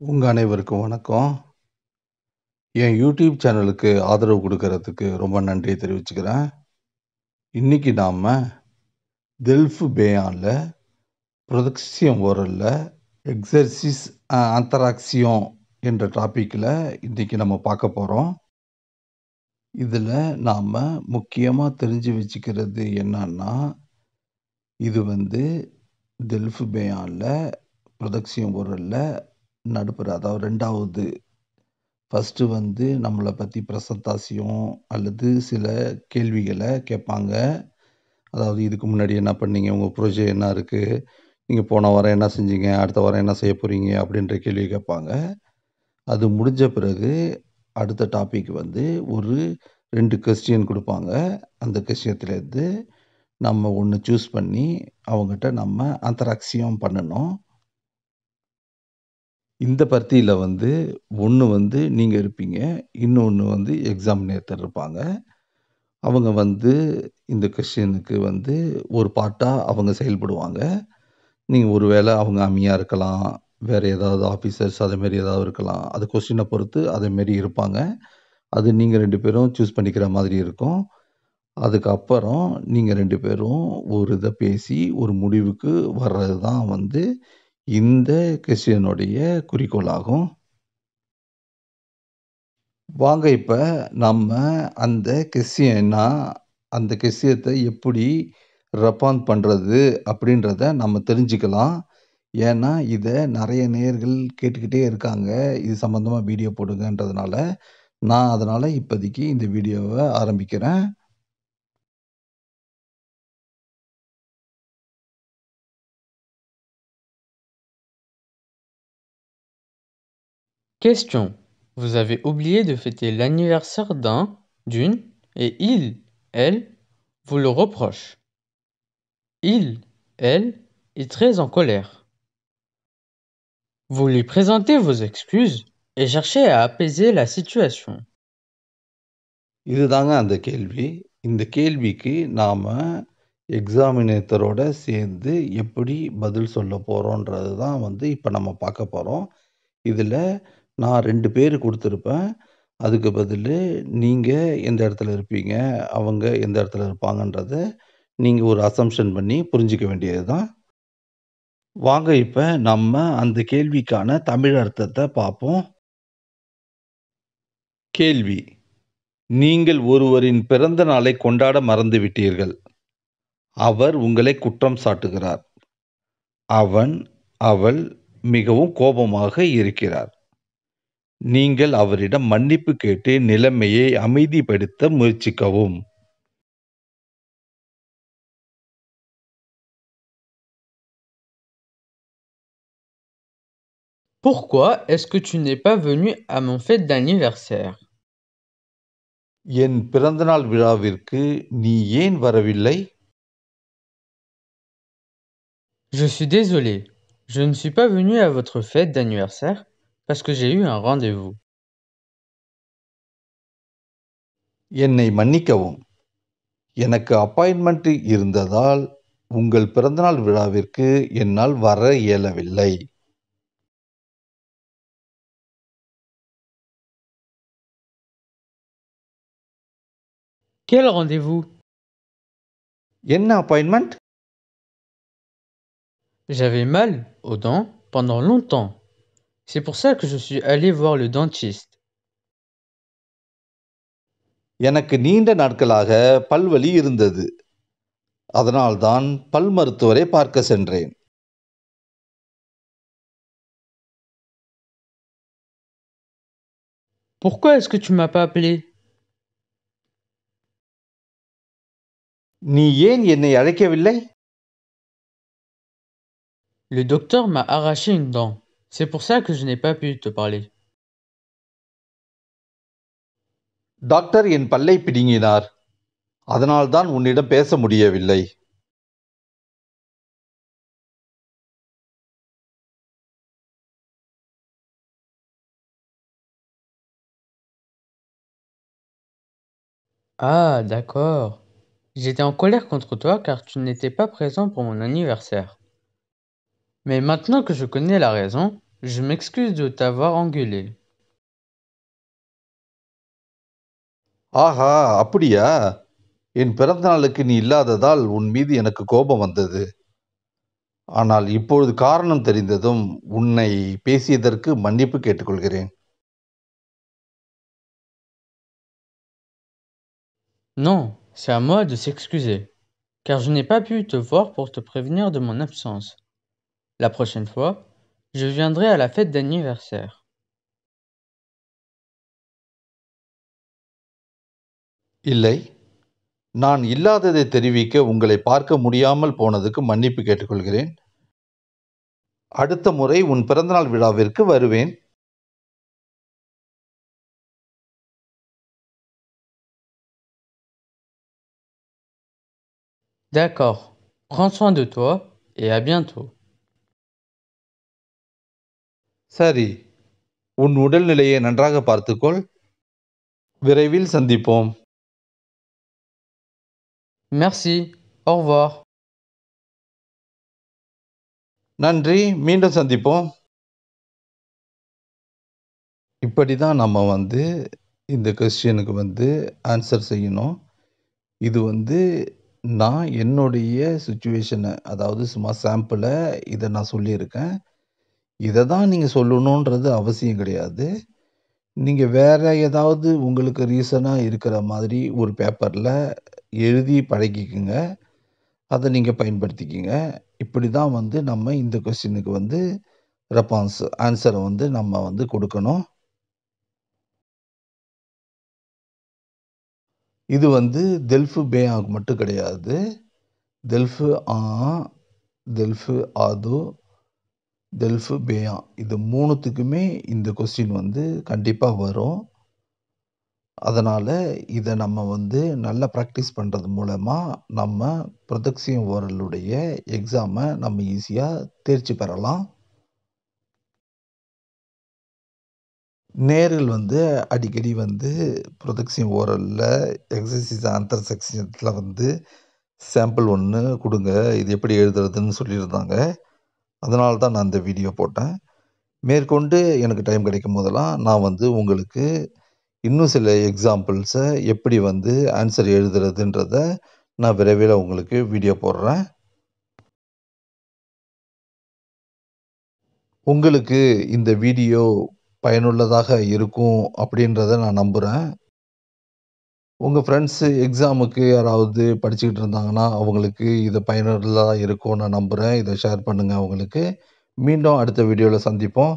உங்க அனைவருக்கும் வணக்கம். என் யூடியூப் சேனலுக்கு ஆதரவு குடுக்கறதுக்கு ரொம்ப நன்றி தெரிவிச்சுக்கிறேன். இன்னைக்கு நாம டெல்ஃப் பேயான்ல புரொடக்சியம் ஓரல்ல எக்ஸர்சிஸ் அந்தராக்சியம் என்ற டாபிக்ல இன்னைக்கு நம்ம பார்க்க போறோம். இதுல நாம முக்கியமா தெரிஞ்சு வச்சுக்கிறது என்னன்னா, இது வந்து டெல்ஃப் பேயான்ல புரொடக்சியம் ஓரல்ல நடுப்பர் அதாவது 2வது ஃபர்ஸ்ட்டு வந்து நம்மள பத்தி பிரசன்டாசியும் அல்லது சில கேள்விகள கேட்பாங்க. அதாவது இதுக்கு முன்னாடி என்ன பண்ணீங்க? உங்க ப்ரொஜெக்ட் என்ன இருக்கு? நீங்க போன வாரம் என்ன செஞ்சீங்க? அடுத்த வாரம் என்ன செய்ய போறீங்க? அப்படின்ற கேள்வி கேட்பாங்க. அது முடிஞ்ச பிறகு அடுத்த டாபிக் வந்து ஒரு 2 கொஸ்டின் குடுப்பாங்க. அந்த கொஸ்டின்லேருந்து நம்ம ஒண்ணு சூஸ் பண்ணி அவங்கட்ட நம்ம அந்தராக்சியம் பண்ணணும். இந்த பரீட்சையில வந்து ஒண்ணு வந்து நீங்க இருப்பீங்க. இன்னொன்னு வந்து எக்ஸாமினேட்டர் இருப்பாங்க. அவங்க வந்து இந்த கொஸ்டினுக்கு வந்து ஒரு பார்ட்டா அவங்க செயல்படுவாங்க. நீங்க ஒரு வேள அவங்க அம்மியா இருக்கலாம். வேற ஏதாவது ஆஃபீசர்ஸ் அது மாரி ஏதாவது இருக்கலாம். அது கொஸ்டின பொறுத்து அதே மாரி இருப்பாங்க. அது நீங்க 2 பேரும் சூஸ் பண்ணிக்கிற மாதிரி இருக்கும். அதுக்கப்புறம் நீங்க 2 பேரும் ஒரு இத பேசி ஒரு முடிவுக்கு வர்றது தான் வந்து இந்த கொஸ்டினுடைய குறிக்கோளாகும். வாங்க இப்ப நம்ம அந்த கெஸ்ஸியன்னா, அந்த கெஸ்ஸியத்த எப்படி ரெஸ்பாண்ட் பண்றது அப்படின்றத நம்ம தெரிஞ்சுக்கலாம். ஏன்னா, இத நெறைய நேயர்கள் கேட்டுக்கிட்டே இருக்காங்க. இது சம்மந்தமா வீடியோ போடுங்கன்றதுனால, நான் அதனால இப்போதைக்கு இந்த வீடியோவ ஆரம்பிக்கிறேன். Question. Vous avez oublié de fêter l'anniversaire d'un, d'une, et il, elle, vous le reproche. Il, elle, est très en colère. Vous lui présentez vos excuses et cherchez à apaiser la situation. இதுதாங்க அந்த கேள்வி. இந்த கேள்விக்கு நாம எக்ஸாமினேட்டரோட சேர்ந்து எப்படி பதில் சொல்ல போறோம்ன்றது தான் வந்து இப்ப நம்ம பார்க்க போறோம். இதுல நான் 2 பேரு குடுத்திருப்பேன். அதுக்கு பதிலு நீங்க எந்த இடத்துல இருப்பீங்க, அவங்க எந்த இடத்துல இருப்பாங்கன்றத நீங்க ஒரு அசம்ப்ஷன் பண்ணி புரிஞ்சுக்க வேண்டியது தான். வாங்க இப்ப நம்ம அந்த கேள்விக்கான தமிழ் அர்த்தத்த பார்ப்போம். கேள்வி: நீங்கள் ஒருவரின் பிறந்த நாளை கொண்டாட மறந்துவிட்டீர்கள். அவர் உங்களை குற்றம் சாட்டுகிறார். அவன், அவள் மிகவும் கோபமாக இருக்கிறார். நீங்கள் அவரிடம் மன்னிப்பு கேட்டு நிலைமையை அமைதிப்படுத்த முயற்சிக்கவும். Pourquoi est-ce que tu n'es pas venu à mon fête d'anniversaire? என் பிறந்தநாள் விழாவிற்கு நீ ஏன் வரவில்லை? Je suis désolé. Je ne suis pas venu à votre fête d'anniversaire parce que j'ai eu un rendez-vous. என்னை மன்னிக்கவும். எனக்கு அப்பாயின்ட்மென்ட் இருந்ததால் உங்கள் பிறந்தநாள் விழாவிற்கு என்னால் வர இயலவில்லை. Quel rendez-vous? என்ன appointment? J'avais mal aux dents pendant longtemps. C'est pour ça que je suis allé voir le dentiste. எனக்கு நீண்ட நாட்களாக பல்வலி இருந்தது. அதனால்தான் பல் மருத்துவரை பார்க்க சென்றேன். Pourquoi est-ce que tu m'as pas appelé? நீ ஏன் என்னை அழைக்கவில்லை? Le docteur m'a arraché une dent. C'est pour ça que je n'ai pas pu te parler. Doctor என் பல்லை பிடுங்கினார். அதனால்தான் உன்னிடம் பேச முடியவில்லை. Ah, d'accord. J'étais en colère contre toi car tu n'étais pas présent pour mon anniversaire. Mais maintenant que je connais la raison, Je m'excuse de t'avoir engueulé. ஆஹா, அப்படியா? என் பிறந்த நாளுக்கு நீ இல்லாததால் உன் மீது எனக்கு கோபம் வந்தது. ஆனால் இப்பொழுது காரணம் தெரிந்ததும் உன்னை பேசியதற்கு மன்னிப்பு கேட்டுக்கொள்கிறேன். Non, c'est à moi de s'excuser, car je n'ai pas pu te voir pour te prévenir de mon absence. La prochaine fois, je viendrai à la fête d'anniversaire. இல்லை, நான் இல்லாததை தெரிவிக்க உங்களை பார்க்க முடியாமல் போனதுக்கு மன்னிப்பு கேட்டுக்கொள்கிறேன். அடுத்த முறை உன் பிறந்தநாள் விழாவிற்கு வருவேன். D'accord, prends soin de toi et à bientôt. சரி, உன் உடல்நிலையை நன்றாக பார்த்துக்கொள். விரைவில் சந்திப்போம். Merci, au revoir. நன்றி, மீண்டும் சந்திப்போம். இப்படி தான் நம்ம இந்த கொஸ்டினுக்கு ஆன்சர் செய்யணும். இது நான் என்னுடைய சிச்சுவேஷனை, அதாவது சும்மா சாம்பிளை இதை நான் சொல்லியிருக்கேன். இதை தான் நீங்கள் சொல்லணுன்றது அவசியம் கிடையாது. நீங்கள் வேற ஏதாவது உங்களுக்கு ரீசனாக இருக்கிற மாதிரி ஒரு பேப்பரில் எழுதி பழகிக்குங்க. அதை நீங்கள் பயன்படுத்திக்கிங்க. இப்படி தான் நம்ம இந்த கொஸ்டினுக்கு ஆன்சரை நம்ம கொடுக்கணும். இது தெல்ஃபு பேயாங் மட்டும் கிடையாது. தெல்ஃபு ஆ, தெல்ஃபு ஆது, தெல்ஃபு பேயாங் இது மூணுத்துக்குமே இந்த கொஸ்டின் கண்டிப்பாக வரும். அதனால் இதை நம்ம நல்லா ப்ராக்டிஸ் பண்ணுறது மூலமாக நம்ம ப்ரொடக்ஷன் ஓரலுடைய எக்ஸாமை நம்ம ஈஸியாக தேர்ச்சி பெறலாம். நேர்கள் அடிக்கடி ப்ரொடக்ஷன் ஓரலில் எக்ஸசைஸ் ஆன்சர் செக்ஷனில் சாம்பிள் ஒன்று கொடுங்க, இது எப்படி எழுதுறதுன்னு சொல்லியிருந்தாங்க. அதனால தான் நான் இந்த வீடியோ போட்டேன். மேற்கொண்டு எனக்கு டைம் கிடைக்கும் போதெல்லாம் நான் உங்களுக்கு இன்னும் சில எக்ஸாம்பிள்ஸை எப்படி ஆன்சர் எழுதுறதுன்றத நான் விரைவில் உங்களுக்கு வீடியோ போடுறேன். உங்களுக்கு இந்த வீடியோ பயனுள்ளதாக இருக்கும் அப்படின்றத நான் நம்புகிறேன். உங்கள் ஃப்ரெண்ட்ஸு எக்ஸாமுக்கு யாராவது படிச்சுக்கிட்டு இருந்தாங்கன்னா அவங்களுக்கு இது பயனுள்ளதாக இருக்கும்னு நான் நம்புகிறேன். இதை ஷேர் பண்ணுங்கள் அவங்களுக்கு. மீண்டும் அடுத்த வீடியோவில் சந்திப்போம்.